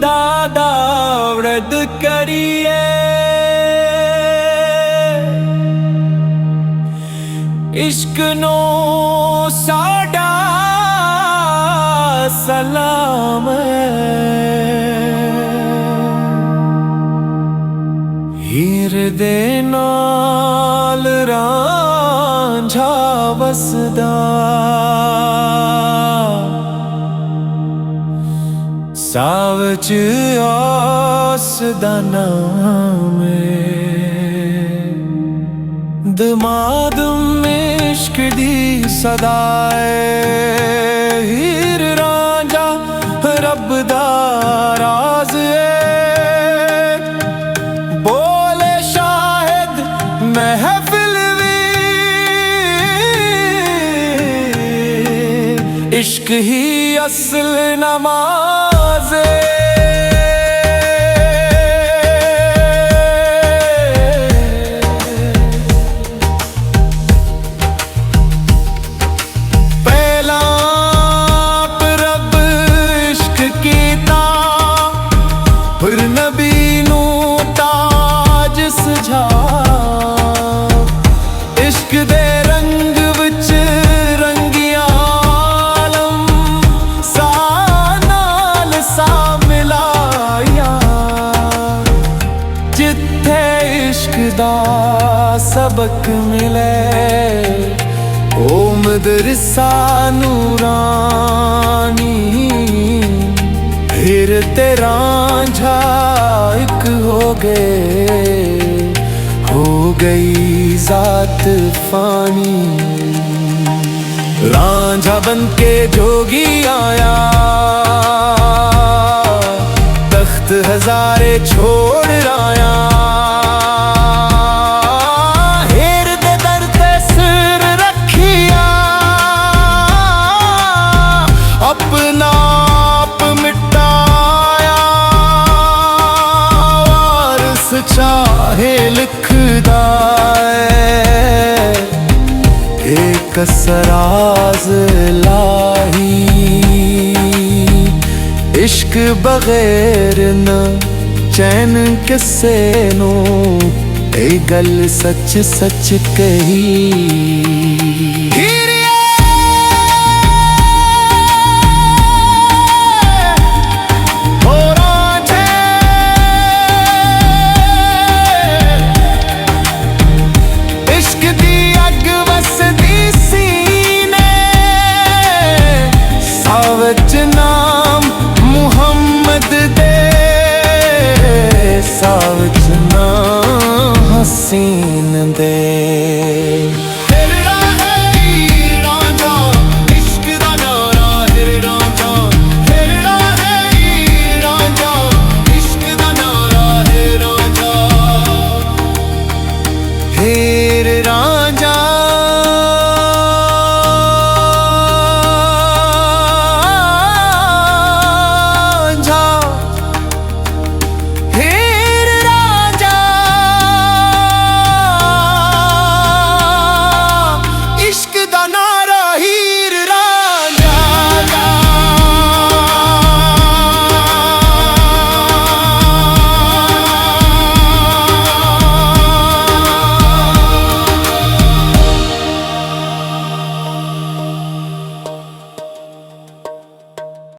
दादा व्रत करिए, इश्क नो साडा सलाम हीर दे नाल रांझा वसदा, सावच आस दा नाम दमाद इश्क दी सदाए, हीर रांझा रब दा राज बोले शाहिद महफिल वी, इश्क ही असल नमाज फिर नबी नू ताज सजा, इश्क दे रंग विच रंगिया आलम सा नाल सा मिलाया, जिथे इश्क दा सबक मिले ओ मदरसा नूरानी, फिर तेरा रांझा एक हो गई जात फानी, रांझा बन के जोगी आया, तख्त हजारे छोड़ आया, हेर दे दर ते सिर रखिया, अपना चाहे लिखदा एक सराज लाही, इश्क बगैर न चैन किसे नो, ए गल सच सच कही।